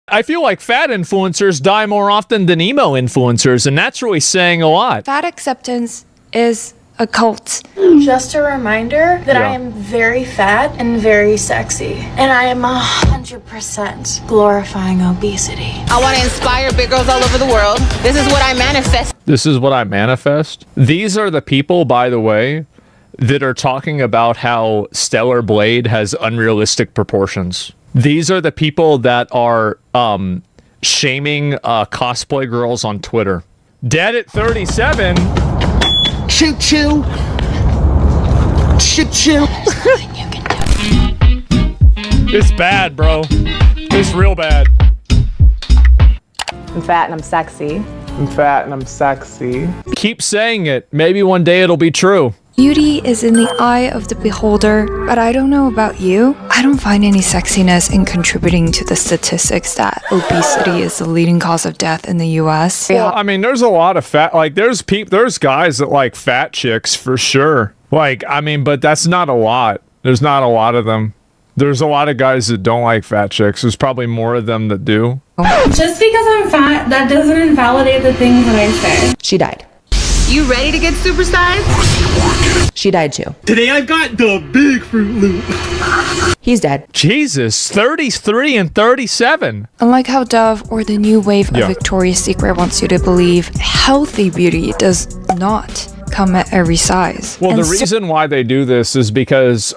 I feel like fat influencers die more often than emo influencers, and that's really saying a lot. Fat acceptance is a cult. Just a reminder that I am very fat and very sexy, and I am 100% glorifying obesity. I want to inspire big girls all over the world. This is what I manifest. This is what I manifest. These are the people, by the way, that are talking about how Stellar Blade has unrealistic proportions. These are the people that are shaming cosplay girls on Twitter. Dead at 37. Choo choo. Choo choo. It's bad, bro. It's real bad. I'm fat and I'm sexy. I'm fat and I'm sexy. Keep saying it. Maybe one day it'll be true. Beauty is in the eye of the beholder, but I don't know about you. I don't find any sexiness in contributing to the statistics that obesity is the leading cause of death in the US. Well, I mean, there's a lot of fat, like there's guys that like fat chicks for sure. Like, I mean, but that's not a lot. There's not a lot of them. There's a lot of guys that don't like fat chicks. There's probably more of them that do. Just because I'm fat, that doesn't invalidate the things that I say. She died. You ready to get supersized? She died too. Today I've got the big Fruit Loop. He's dead. Jesus, 33 and 37. Unlike how Dove or the new wave of Victoria's Secret wants you to believe, healthy beauty does not come at every size. Well, the reason why they do this is because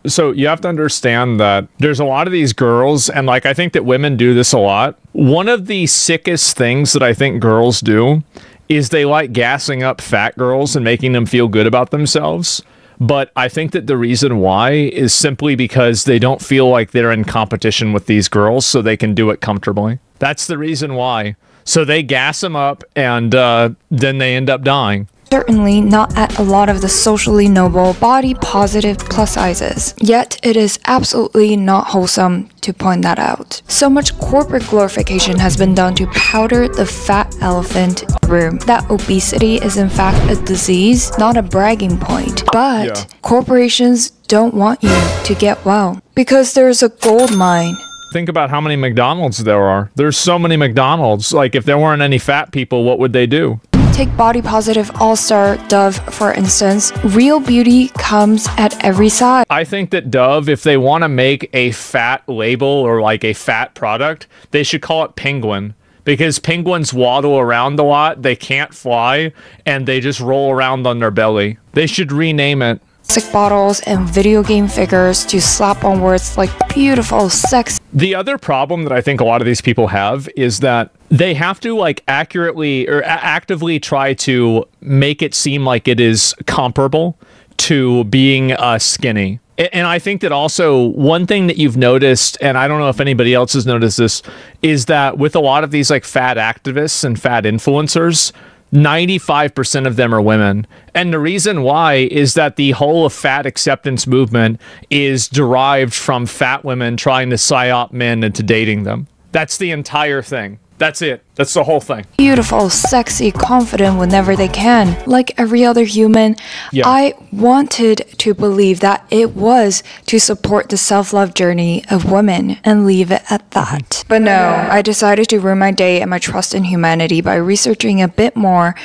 so you have to understand that there's a lot of these girls, and like I think that women do this a lot. One of the sickest things that I think girls do is they like gassing up fat girls and making them feel good about themselves. But I think that the reason why is simply because they don't feel like they're in competition with these girls, so they can do it comfortably. That's the reason why. So they gas them up, and then they end up dying. Certainly not at a lot of the socially noble, body-positive plus sizes. Yet it is absolutely not wholesome to point that out. So much corporate glorification has been done to powder the fat elephant room that obesity is in fact a disease, not a bragging point. But corporations don't want you to get well because there's a gold mine. Think about how many McDonald's there are. There's so many McDonald's. Like, if there weren't any fat people, what would they do? Take body positive all-star Dove, for instance. Real beauty comes at every size. I think that Dove, if they want to make a fat label or like a fat product, they should call it Penguin. Because penguins waddle around a lot, they can't fly, and they just roll around on their belly. They should rename it. Plastic bottles and video game figures to slap on words like beautiful, sexy. The other problem that I think a lot of these people have is that they have to like accurately or actively try to make it seem like it is comparable to being skinny. And I think that also one thing that you've noticed, and I don't know if anybody else has noticed this, is that with a lot of these like fat activists and fat influencers, 95% of them are women. And the reason why is that the whole fat acceptance movement is derived from fat women trying to psyop men into dating them. That's the entire thing. That's it. That's the whole thing. Beautiful, sexy, confident whenever they can. Like every other human, I wanted to believe that it was to support the self-love journey of women and leave it at that. But no, I decided to ruin my day and my trust in humanity by researching a bit more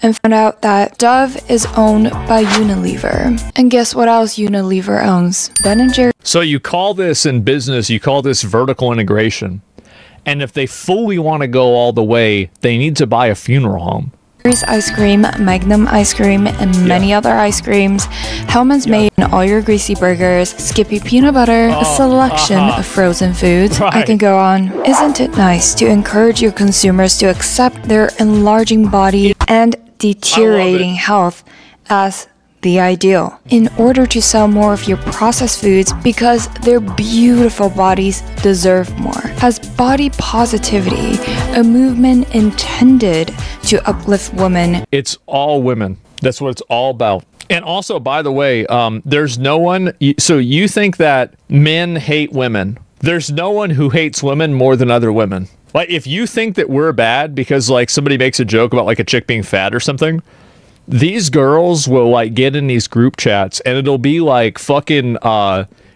and found out that Dove is owned by Unilever. And guess what else Unilever owns? Ben & Jerry's. So you call this in business, you call this vertical integration. And if they fully want to go all the way, they need to buy a funeral home. Ice cream, Magnum ice cream, and many other ice creams. Hellmann's made all your greasy burgers, Skippy peanut butter, a selection of frozen foods. I can go on. Isn't it nice to encourage your consumers to accept their enlarging body and deteriorating health as the ideal in order to sell more of your processed foods because their beautiful bodies deserve more? Has body positivity a movement intended to uplift women? It's all women. That's what it's all about. And also, by the way, there's no one, so you think that men hate women. There's no one who hates women more than other women. Like, if you think that we're bad because like somebody makes a joke about like a chick being fat or something, these girls will like get in these group chats and it'll be like fucking,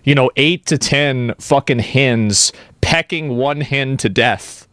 you know, 8 to 10 fucking hens pecking one hen to death.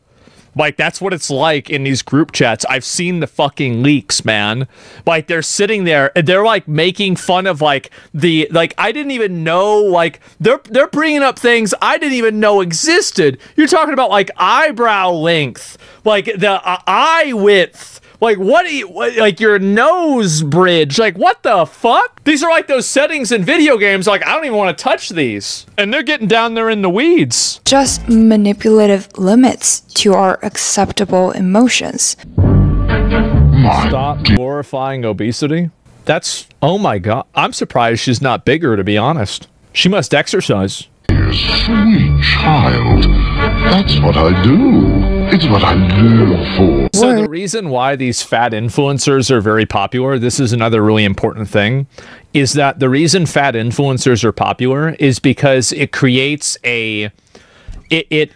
Like, that's what it's like in these group chats. I've seen the fucking leaks, man. Like, they're sitting there and they're like making fun of like I didn't even know, like they're bringing up things I didn't even know existed. You're talking about like eyebrow length, like the eye width. Like, like your nose bridge. Like, what the fuck? These are like those settings in video games. Like, I don't even want to touch these. And they're getting down there in the weeds. Just manipulative limits to our acceptable emotions. Stop glorifying obesity? That's, oh my God. I'm surprised she's not bigger, to be honest. She must exercise. Sweet child. That's what I do. It's what I live for. So the reason why these fat influencers are very popular, this is another really important thing, is that the reason fat influencers are popular is because it creates a... let me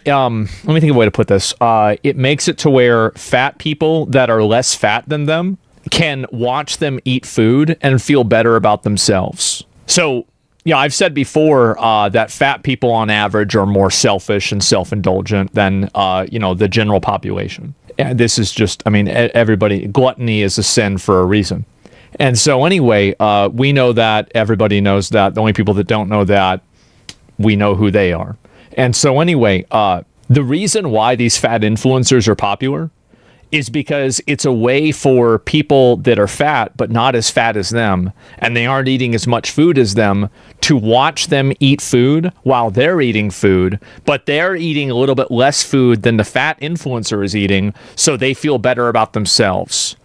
think of a way to put this. It makes it to where fat people that are less fat than them can watch them eat food and feel better about themselves. So... yeah, I've said before that fat people on average are more selfish and self-indulgent than, you know, the general population. And this is just, I mean, everybody, gluttony is a sin for a reason. And so anyway, we know that, everybody knows that. The only people that don't know that, we know who they are. And so anyway, the reason why these fat influencers are popular is because it's a way for people that are fat but not as fat as them, and they aren't eating as much food as them, to watch them eat food while they're eating food, but they're eating a little bit less food than the fat influencer is eating, so they feel better about themselves.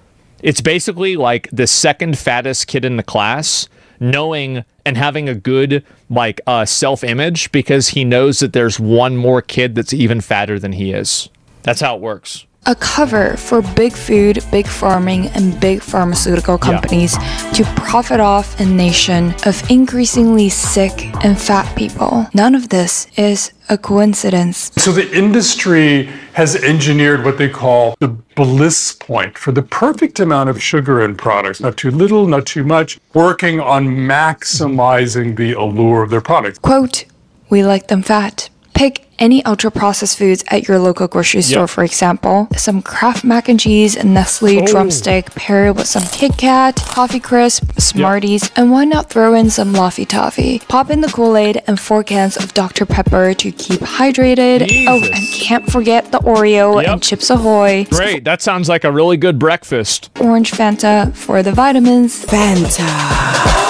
It's basically like the second fattest kid in the class knowing and having a good like self-image because he knows that there's one more kid that's even fatter than he is. That's how it works. A cover for big food, big farming, and big pharmaceutical companies to profit off a nation of increasingly sick and fat people. None of this is a coincidence. So the industry has engineered what they call the bliss point for the perfect amount of sugar in products, not too little, not too much, working on maximizing the allure of their products. Quote, "We like them fat." Pick any ultra-processed foods at your local grocery store, for example. Some Kraft mac and cheese and Nestle drumstick paired with some Kit Kat, Coffee Crisp, Smarties, and why not throw in some Laffy Taffy? Pop in the Kool-Aid and 4 cans of Dr. Pepper to keep hydrated. Jesus. Oh, and can't forget the Oreo and Chips Ahoy. Great, that sounds like a really good breakfast. Orange Fanta for the vitamins. Fanta.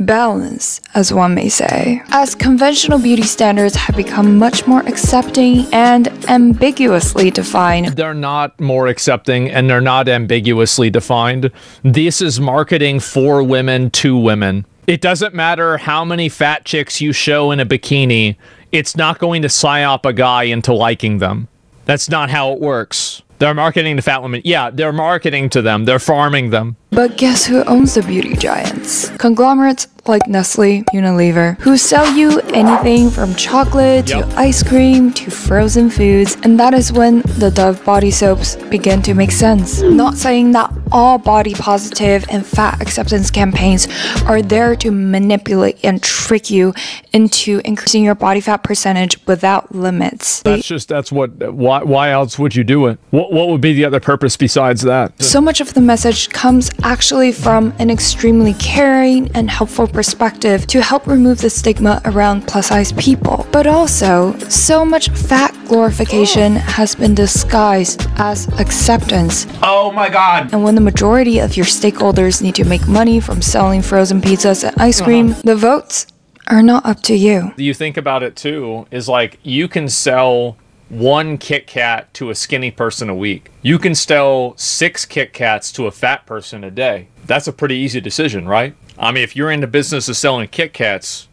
Balance, as one may say. As conventional beauty standards have become much more accepting and ambiguously defined. They're not more accepting and they're not ambiguously defined. This is marketing for women to women. It doesn't matter how many fat chicks you show in a bikini, it's not going to psyop a guy into liking them. That's not how it works. They're marketing to fat women. Yeah, they're marketing to them. They're farming them. But guess who owns the beauty giants? Conglomerates like Nestle, Unilever, who sell you anything from chocolate to ice cream to frozen foods, and that is when the Dove body soaps begin to make sense. Not saying that all body positive and fat acceptance campaigns are there to manipulate and trick you into increasing your body fat percentage without limits. Why else would you do it? What would be the other purpose besides that? So much of the message comes actually from an extremely caring and helpful perspective to help remove the stigma around plus-size people. But also, so much fat glorification has been disguised as acceptance. Oh my God. And when the majority of your stakeholders need to make money from selling frozen pizzas and ice cream, the votes are not up to you. You think about it too, is like you can sell 1 Kit Kat to a skinny person a week. You can sell 6 Kit Kats to a fat person a day. That's a pretty easy decision, right? I mean, if you're in the business of selling Kit Kats,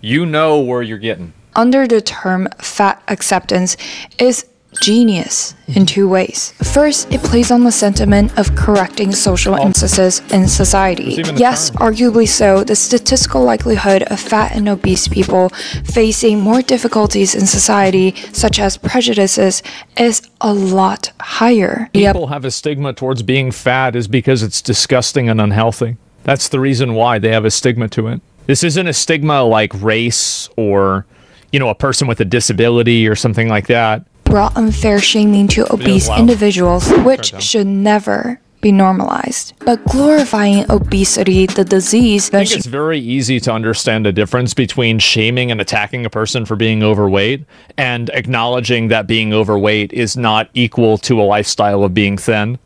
you know where you're getting. Under the term fat acceptance is genius in 2 ways. First, it plays on the sentiment of correcting social injustices in society. Yes, arguably so, the statistical likelihood of fat and obese people facing more difficulties in society, such as prejudices, is a lot higher. People have a stigma towards being fat is because it's disgusting and unhealthy. That's the reason why they have a stigma to it. This isn't a stigma like race or, you know, a person with a disability or something like that. Brought unfair shaming to obese individuals, which should never be normalized. But glorifying obesity, the disease... I think it's very easy to understand the difference between shaming and attacking a person for being overweight and acknowledging that being overweight is not equal to a lifestyle of being thin.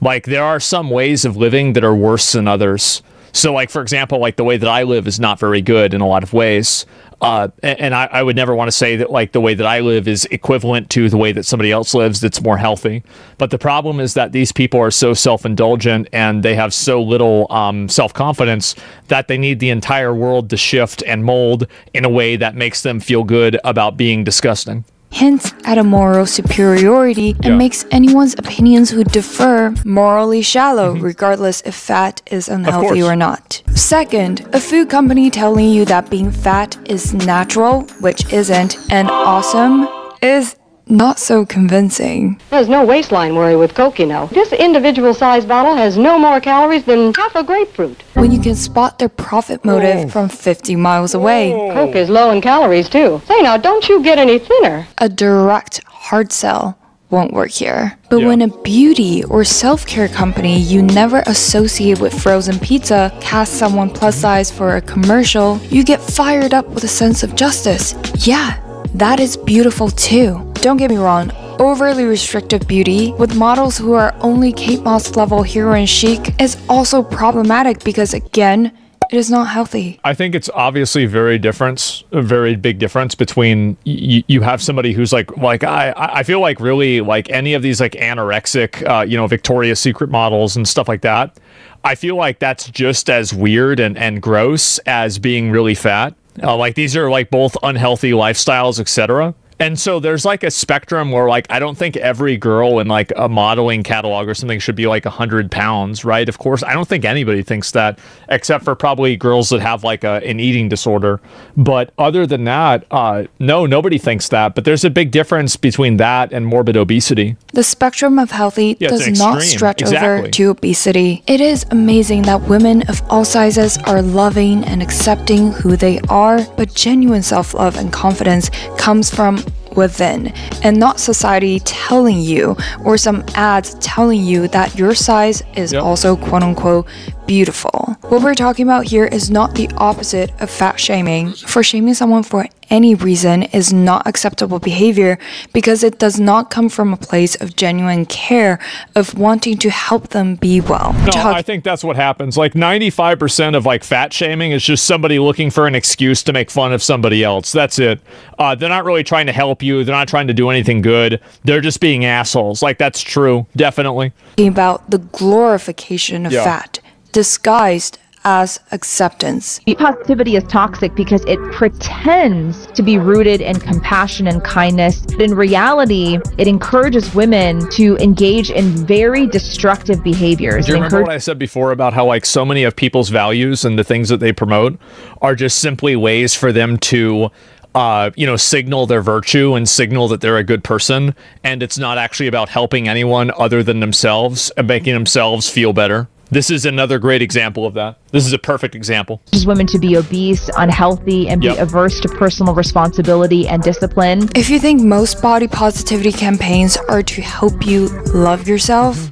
Like, there are some ways of living that are worse than others. So, like, for example, like, the way that I live is not very good in a lot of ways. And I would never want to say that, like, the way that I live is equivalent to the way that somebody else lives that's more healthy. But the problem is that these people are so self-indulgent and they have so little self-confidence that they need the entire world to shift and mold in a way that makes them feel good about being disgusting. Hints at a moral superiority and makes anyone's opinions who differ morally shallow, regardless if fat is unhealthy or not. Second, a food company telling you that being fat is natural, which isn't, and awesome is not so convincing. There's no waistline worry with Coke, you know. This individual-sized bottle has no more calories than half a grapefruit. When you can spot their profit motive from 50 miles away. Coke is low in calories, too. Say now, don't you get any thinner. A direct hard sell won't work here. But when a beauty or self-care company you never associate with frozen pizza casts someone plus size for a commercial, you get fired up with a sense of justice. Yeah, that is beautiful too. Don't get me wrong, overly restrictive beauty with models who are only Kate Moss level heroine chic is also problematic because, again, it is not healthy. I think it's obviously a very big difference between you have somebody who's like I feel like really like any of these like anorexic, you know, Victoria's Secret models and stuff like that. I feel like that's just as weird and gross as being really fat. Like these are like both unhealthy lifestyles, etc. And so there's like a spectrum where like I don't think every girl in like a modeling catalog or something should be like 100 pounds, right? Of course, I don't think anybody thinks that, except for probably girls that have like an eating disorder. But other than that, no, nobody thinks that. But there's a big difference between that and morbid obesity. The spectrum of healthy does not stretch over to obesity. It is amazing that women of all sizes are loving and accepting who they are, but genuine self-love and confidence comes from within, and not society telling you or some ads telling you that your size is also quote-unquote beautiful. What we're talking about here is not the opposite of fat shaming. For shaming someone for any reason is not acceptable behavior because it does not come from a place of genuine care of wanting to help them be well. No, I think that's what happens. Like 95% of like fat shaming is just somebody looking for an excuse to make fun of somebody else. That's it. They're not really trying to help you. They're not trying to do anything good. They're just being assholes. Like that's true. Definitely. About the glorification of fat disguised as acceptance. Positivity is toxic because it pretends to be rooted in compassion and kindness. But in reality, it encourages women to engage in very destructive behaviors. Do you remember what I said before about how like so many of people's values and the things that they promote are just simply ways for them to you know, signal their virtue and signal that they're a good person, and it's not actually about helping anyone other than themselves and making themselves feel better. This is another great example of that. This is a perfect example. Just women to be obese, unhealthy, and be averse to personal responsibility and discipline. If you think most body positivity campaigns are to help you love yourself,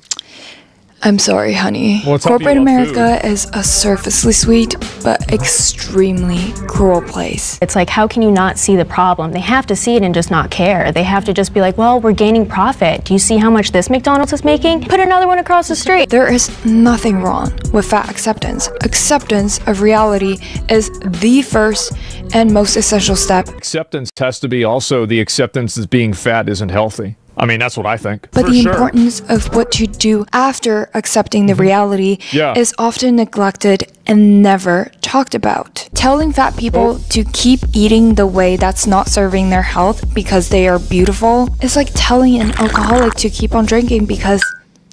I'm sorry, honey. Corporate America is a surfacely sweet but extremely cruel place. It's like, how can you not see the problem? They have to see it and just not care. They have to just be like, well, we're gaining profit. Do you see how much this McDonald's is making? Put another one across the street. There is nothing wrong with fat acceptance. Acceptance of reality is the first and most essential step. Acceptance has to be also the acceptance that being fat isn't healthy. I mean, that's what I think. But the importance of what you do after accepting the reality is often neglected and never talked about. Telling fat people to keep eating the way that's not serving their health because they are beautiful is like telling an alcoholic to keep on drinking because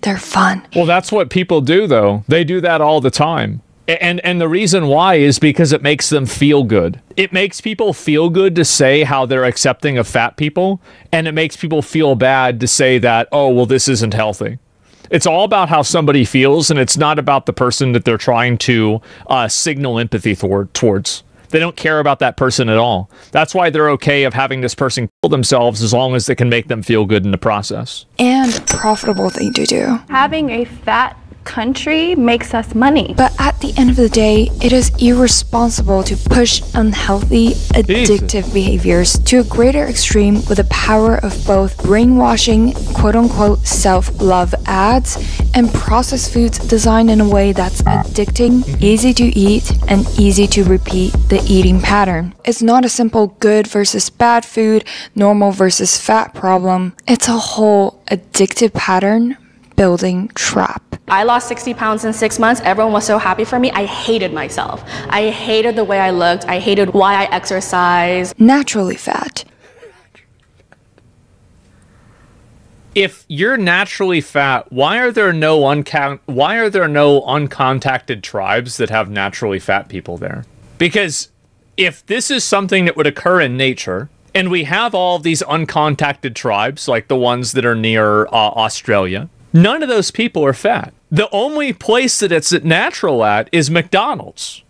they're fun. Well, that's what people do, though. They do that all the time. And the reason why is because it makes them feel good. It makes people feel good to say how they're accepting of fat people, and it makes people feel bad to say that, oh, well, this isn't healthy. It's all about how somebody feels, and it's not about the person that they're trying to signal empathy towards. They don't care about that person at all. That's why they're okay of having this person kill themselves as long as they can make them feel good in the process. And profitable thing to do. Having a fat country makes us money. But at the end of the day, it is irresponsible to push unhealthy, addictive behaviors to a greater extreme with the power of both brainwashing, quote-unquote self-love ads, and processed foods designed in a way that's addicting, easy to eat, and easy to repeat the eating pattern. It's not a simple good versus bad food, normal versus fat problem. It's a whole addictive pattern building trap. I lost 60 pounds in 6 months. Everyone was so happy for me. I hated myself. I hated the way I looked. I hated why I exercised. Naturally fat. If you're naturally fat, why are there no uncontacted tribes that have naturally fat people there? Because if this is something that would occur in nature, and we have all of these uncontacted tribes, like the ones that are near Australia, none of those people are fat. The only place that it's natural at is McDonald's.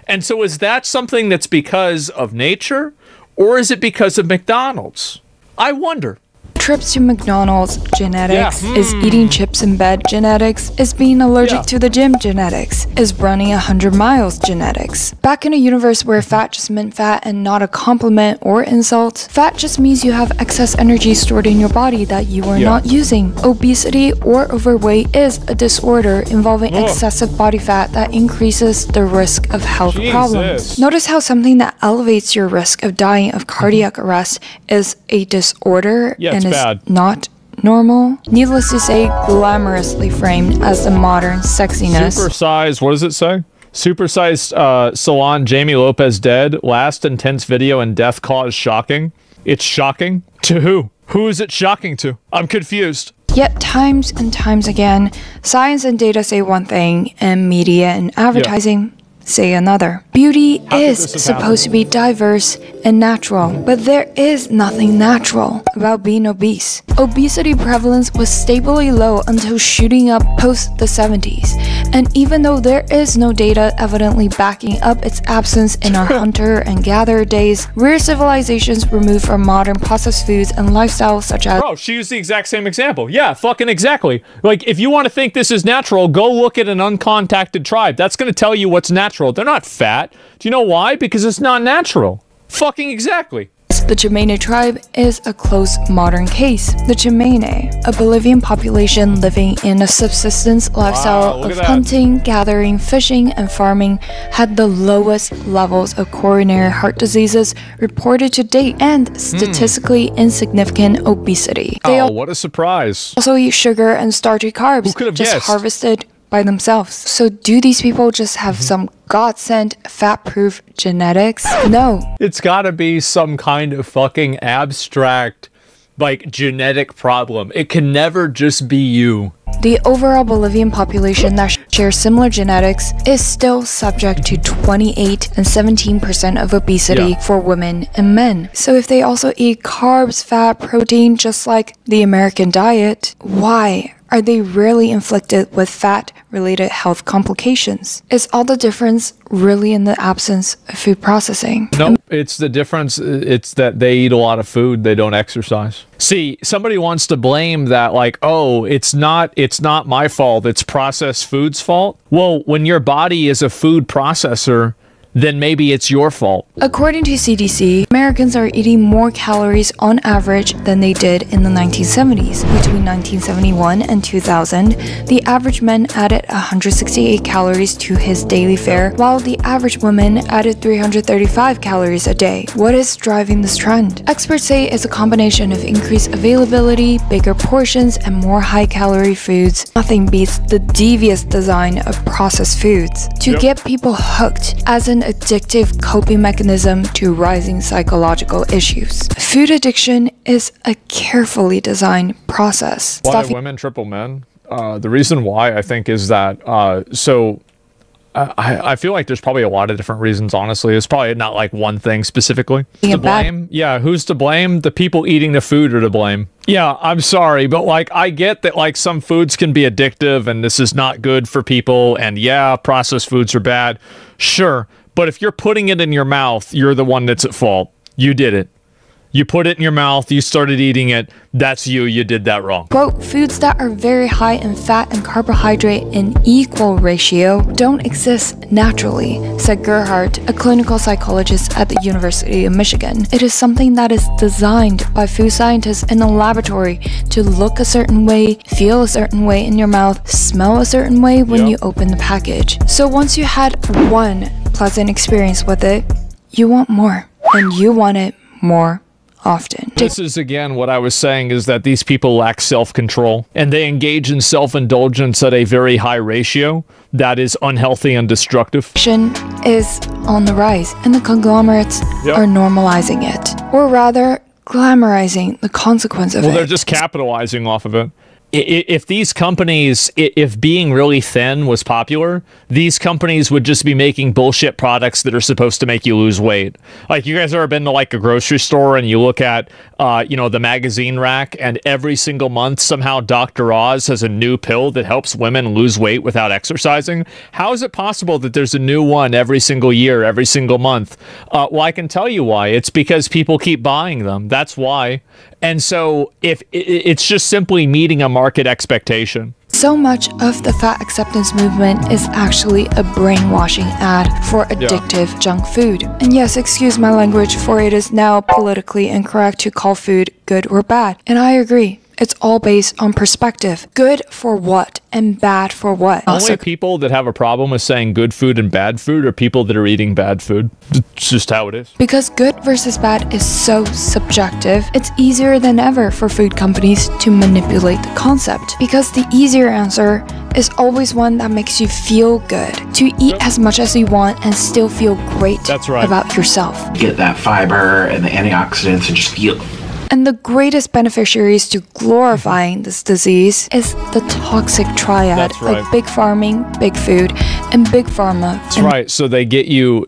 And so is that something that's because of nature, or is it because of McDonald's? I wonder. Trips to McDonald's genetics, is eating chips in bed genetics, is being allergic to the gym genetics, is running 100 miles genetics. Back in a universe where fat just meant fat and not a compliment or insult, fat just means you have excess energy stored in your body that you are not using. Obesity or overweight is a disorder involving excessive body fat that increases the risk of health problems. Notice how something that elevates your risk of dying of cardiac arrest is a disorder and is not normal. Needless to say, glamorously framed as the modern sexiness. Supersized, what does it say? Supersized salon Jamie Lopez dead. Last intense video and death cause shocking. It's shocking? To who? Who is it shocking to? I'm confused. Yet times and times again, science and data say one thing, and media and advertising say another. Beauty is supposed to be diverse and natural, but there is nothing natural about being obese. Obesity prevalence was stably low until shooting up post the 70s, and even though there is no data evidently backing up its absence in our hunter and gatherer days, rare civilizations removed from modern processed foods and lifestyles such as— Bro, she used the exact same example. Yeah, fucking exactly. Like, if you want to think this is natural, go look at an uncontacted tribe. That's going to tell you what's natural. They're not fat. Do you know why? Because it's not natural. Fucking exactly. The Chimene tribe is a close modern case. The Chimene, a Bolivian population living in a subsistence lifestyle of hunting, gathering, fishing, and farming, had the lowest levels of coronary heart diseases reported to date and statistically insignificant obesity. They what a surprise. Also eat sugar and starchy carbs, just harvested by themselves. So do these people just have some God-sent fat-proof genetics? No. It's gotta be some kind of fucking abstract, like, genetic problem. It can never just be you. The overall Bolivian population that shares similar genetics is still subject to 28 and 17% of obesity for women and men. So if they also eat carbs, fat, protein, just like the American diet, why are they rarely inflicted with fat-related health complications? Is all the difference really in the absence of food processing? Nope, it's the difference. It's that they eat a lot of food, they don't exercise. See, somebody wants to blame that, like, oh, it's not my fault, it's processed food's fault. Well, when your body is a food processor, then maybe it's your fault. According to CDC, Americans are eating more calories on average than they did in the 1970s. Between 1971 and 2000, the average man added 168 calories to his daily fare, while the average woman added 335 calories a day. What is driving this trend? Experts say it's a combination of increased availability, bigger portions, and more high-calorie foods. Nothing beats the devious design of processed foods to get people hooked as an addictive coping mechanism to rising psychological issues. Food addiction is a carefully designed process. Why are women triple men? The reason why, I think, is that I feel like there's probably a lot of different reasons, honestly. It's probably not like one thing specifically. To blame? Yeah, who's to blame? The people eating the food are to blame. Yeah, I'm sorry, but like I get that like some foods can be addictive and this is not good for people, and yeah, processed foods are bad. Sure. But if you're putting it in your mouth, you're the one that's at fault. You did it. You put it in your mouth, you started eating it, that's you, you did that wrong. Quote, foods that are very high in fat and carbohydrate in equal ratio don't exist naturally, said Gerhardt, a clinical psychologist at the University of Michigan. It is something that is designed by food scientists in a laboratory to look a certain way, feel a certain way in your mouth, smell a certain way when you open the package. So once you had one pleasant experience with it, you want more, and you want it more often. This is again what I was saying, is that these people lack self-control and they engage in self-indulgence at a very high ratio that is unhealthy and destructive. Is on the rise and the conglomerates are normalizing it, or rather glamorizing the consequence of it. Well, they're just capitalizing off of it. If these companies, if being really thin was popular, these companies would just be making bullshit products that are supposed to make you lose weight. Like, you guys ever been to like a grocery store and you look at, you know, the magazine rack, and every single month somehow Dr. Oz has a new pill that helps women lose weight without exercising? How is it possible that there's a new one every single year, every single month? Well, I can tell you why. It's because people keep buying them. That's why. And so if it's just simply meeting a market expectation. So much of the fat acceptance movement is actually a brainwashing ad for addictive junk food. And yes, excuse my language, for it is now politically incorrect to call food good or bad. And I agree. It's all based on perspective. Good for what and bad for what? Only people that have a problem with saying good food and bad food are people that are eating bad food. It's just how it is. Because good versus bad is so subjective, it's easier than ever for food companies to manipulate the concept. Because the easier answer is always one that makes you feel good. To eat as much as you want and still feel great about yourself. Get that fiber and the antioxidants and just feel. And the greatest beneficiaries to glorifying this disease is the toxic triad of big farming, big food, and big pharma. That's right. So they get you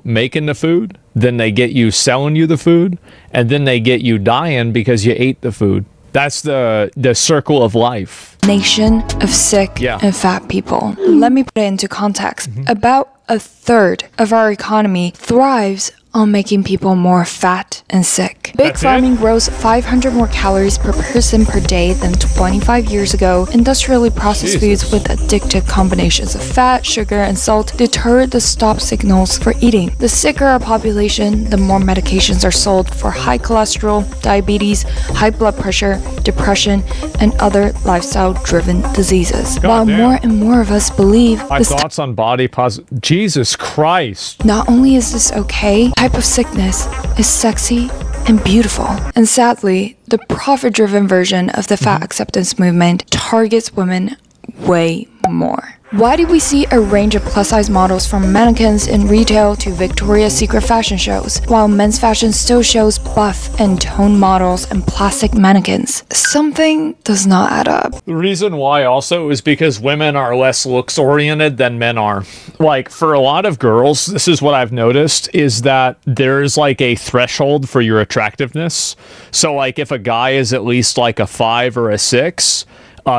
making the food, then they get you selling you the food, and then they get you dying because you ate the food. That's the circle of life. Nation of sick and fat people. Let me put it into context. About a third of our economy thrives on making people more fat and sick. Big farming grows 500 more calories per person per day than 25 years ago. Industrially processed foods with addictive combinations of fat, sugar, and salt deter the stop signals for eating. The sicker our population, the more medications are sold for high cholesterol, diabetes, high blood pressure, depression, and other lifestyle-driven diseases. While more and more of us believe my thoughts on body positive. Jesus Christ. Not only is this okay, type of sickness is sexy and beautiful. And sadly, the profit-driven version of the fat acceptance movement targets women way more. Why do we see a range of plus-size models from mannequins in retail to Victoria's Secret fashion shows, while men's fashion still shows buff and toned models and plastic mannequins? Something does not add up. The reason why also is because women are less looks-oriented than men are. Like, for a lot of girls, this is what I've noticed, is that there's like a threshold for your attractiveness. So like if a guy is at least like a 5 or a 6,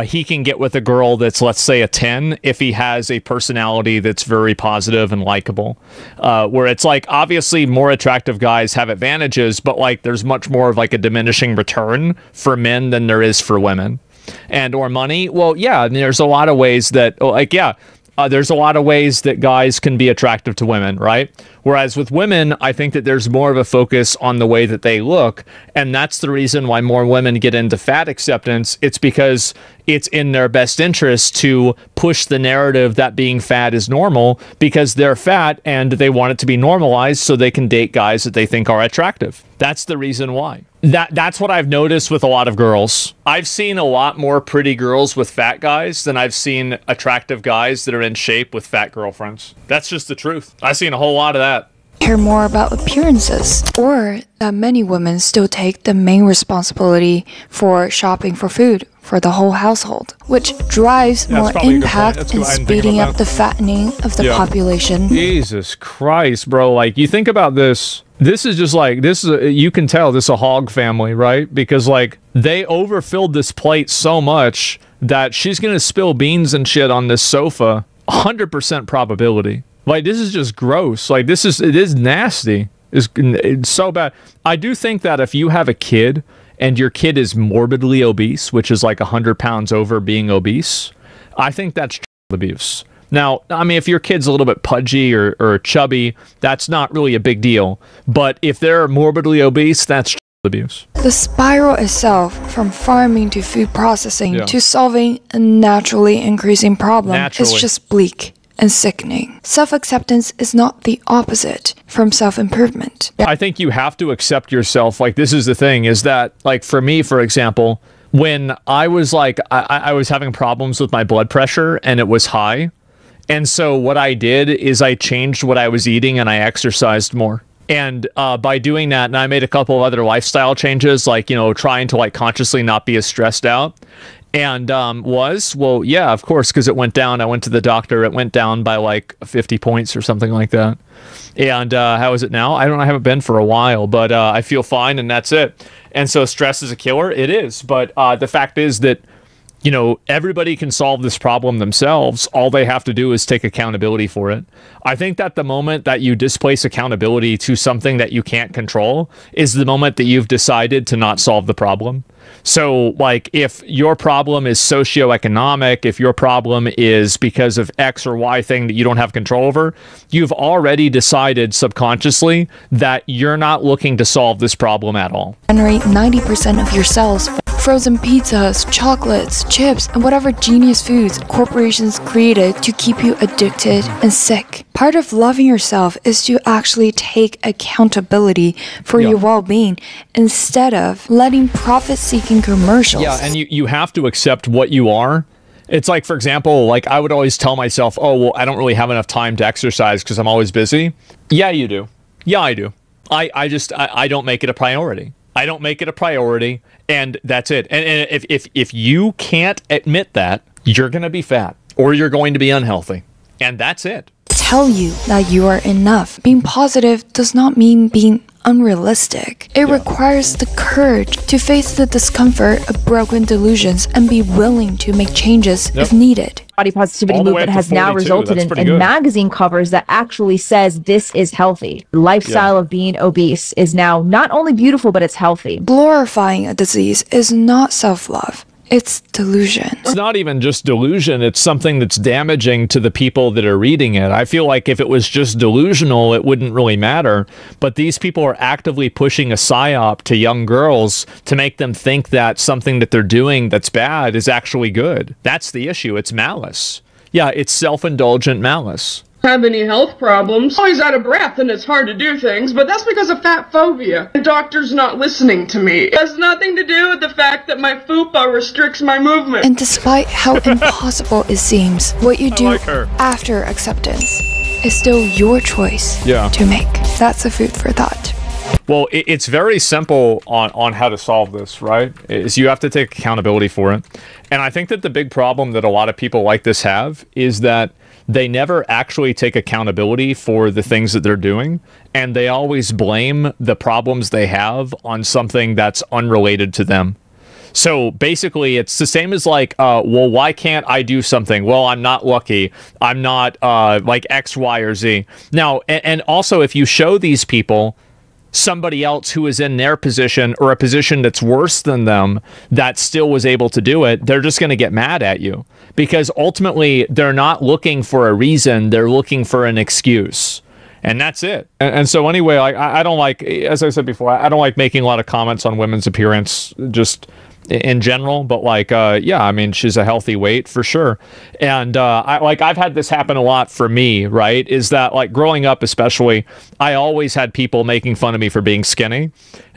he can get with a girl that's, let's say, a 10 if he has a personality that's very positive and likable. Where it's like, obviously, more attractive guys have advantages, but like there's much more of like a diminishing return for men than there is for women. And or money. Well, yeah, I mean, there's a lot of ways that, like, there's a lot of ways that guys can be attractive to women, right? Whereas with women, I think that there's more of a focus on the way that they look. And that's the reason why more women get into fat acceptance. It's because it's in their best interest to push the narrative that being fat is normal because they're fat and they want it to be normalized so they can date guys that they think are attractive. That's the reason why. That's what I've noticed with a lot of girls. I've seen a lot more pretty girls with fat guys than I've seen attractive guys that are in shape with fat girlfriends. That's just the truth. I've seen a whole lot of that. Care more about appearances, or that many women still take the main responsibility for shopping for food for the whole household, which drives more impact in speeding up the fattening of the population. Jesus Christ, bro. Like, you think about this. This is just like, this is you can tell this is a hog family, right? Because like they overfilled this plate so much that she's gonna spill beans and shit on this sofa. 100% probability. Like, this is just gross. Like, it is nasty. It's so bad. I do think that if you have a kid and your kid is morbidly obese, which is like 100 pounds over being obese, I think that's child abuse. Now, I mean, if your kid's a little bit pudgy or chubby, that's not really a big deal. But if they're morbidly obese, that's child abuse. The spiral itself, from farming to food processing to solving a naturally increasing problem, is just bleak and sickening. Self-acceptance is not the opposite from self-improvement. I think you have to accept yourself. Like, this is the thing, is that, like, for me, for example, when I was like, I was having problems with my blood pressure and it was high. And so what I did is I changed what I was eating and I exercised more. And by doing that, and I made a couple of other lifestyle changes, like, you know, trying to like consciously not be as stressed out. And well, yeah, of course, because it went down. I went to the doctor. It went down by like 50 points or something like that. And how is it now? I haven't been for a while, but I feel fine and that's it. And so stress is a killer. It is. But the fact is that, you know, everybody can solve this problem themselves. All they have to do is take accountability for it. I think that the moment that you displace accountability to something that you can't control is the moment that you've decided to not solve the problem. So, like, if your problem is socioeconomic, if your problem is because of X or Y thing that you don't have control over, you've already decided subconsciously that you're not looking to solve this problem at all. Generate 90% of your cells. Frozen pizzas, chocolates, chips, and whatever genius foods corporations created to keep you addicted and sick. Part of loving yourself is to actually take accountability for your well-being instead of letting profit-seeking commercials. Yeah, and you have to accept what you are. It's like, for example, like I would always tell myself, oh, well, I don't really have enough time to exercise because I'm always busy. Yeah, you do. Yeah, I do. I don't make it a priority. I don't make it a priority, and that's it. And if you can't admit that, you're going to be fat or you're going to be unhealthy, and that's it. Tell you that you are enough. Being positive does not mean being unrealistic. It requires the courage to face the discomfort of broken delusions and be willing to make changes if needed. Body positivity movement has now resulted in magazine covers that actually says this is healthy. The lifestyle of being obese is now not only beautiful, but it's healthy. Glorifying a disease is not self-love. It's delusion. It's not even just delusion. It's something that's damaging to the people that are reading it. I feel like if it was just delusional, it wouldn't really matter. But these people are actively pushing a psyop to young girls to make them think that something that they're doing that's bad is actually good. That's the issue. It's malice. Yeah, it's self-indulgent malice. Have any health problems, always out of breath and it's hard to do things, but that's because of fat phobia. The doctor's not listening to me. It has nothing to do with the fact that my fupa restricts my movement. And despite how impossible it seems, what you do after acceptance is still your choice to make. That's a food for thought. Well, it's very simple on how to solve this, right? Is you have to take accountability for it. And I think that the big problem that a lot of people like this have is that they never actually take accountability for the things that they're doing, and they always blame the problems they have on something that's unrelated to them. So basically, it's the same as like, well, why can't I do something? Well, I'm not lucky. I'm not like X, Y, or Z. Now, and also, if you show these people somebody else who is in their position or a position that's worse than them that still was able to do it, they're just going to get mad at you because ultimately they're not looking for a reason. They're looking for an excuse. And that's it. And so anyway, I don't like, as I said before, I don't like making a lot of comments on women's appearance just in general, but like, yeah, I mean, she's a healthy weight for sure. And I've had this happen a lot for me, right? Is that like growing up, especially, I always had people making fun of me for being skinny.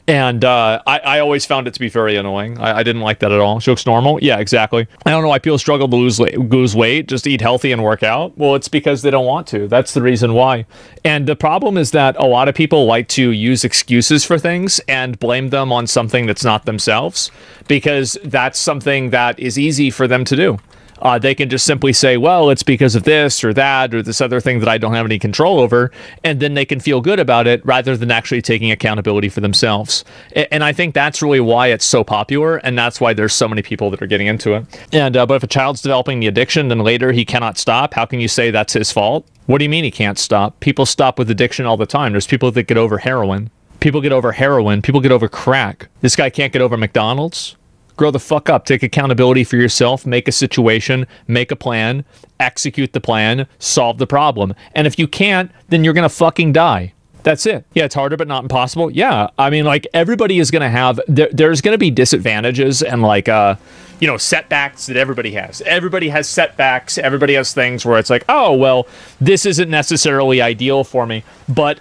And I always found it to be very annoying. I didn't like that at all. She looks normal. Yeah, exactly. I don't know why people struggle to lose weight, just eat healthy and work out. Well, it's because they don't want to. That's the reason why. And the problem is that a lot of people like to use excuses for things and blame them on something that's not themselves, because that's something that is easy for them to do. They can just simply say, well, it's because of this or that or this other thing that I don't have any control over, and then they can feel good about it rather than actually taking accountability for themselves. And I think that's really why it's so popular, and that's why there's so many people that are getting into it. And but if a child's developing the addiction, then later he cannot stop, how can you say that's his fault? What do you mean he can't stop? People stop with addiction all the time. There's people that get over heroin. People get over heroin. People get over crack. This guy can't get over McDonald's? Grow the fuck up. Take accountability for yourself. Make a situation. Make a plan. Execute the plan. Solve the problem. And if you can't, then you're going to fucking die. That's it. Yeah, it's harder, but not impossible. Yeah, I mean, like, everybody is going to have... There's going to be disadvantages and, like, you know, setbacks that everybody has. Everybody has setbacks. Everybody has things where it's like, oh, well, this isn't necessarily ideal for me. But,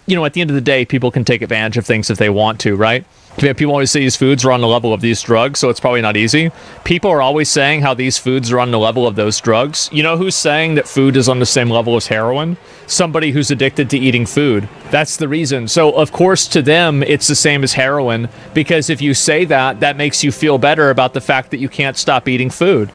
you know, at the end of the day, people can take advantage of things if they want to, right? People always say these foods are on the level of these drugs, so it's probably not easy. People are always saying how these foods are on the level of those drugs. You know who's saying that food is on the same level as heroin? Somebody who's addicted to eating food. That's the reason. So, of course, to them, it's the same as heroin, because if you say that, that makes you feel better about the fact that you can't stop eating food.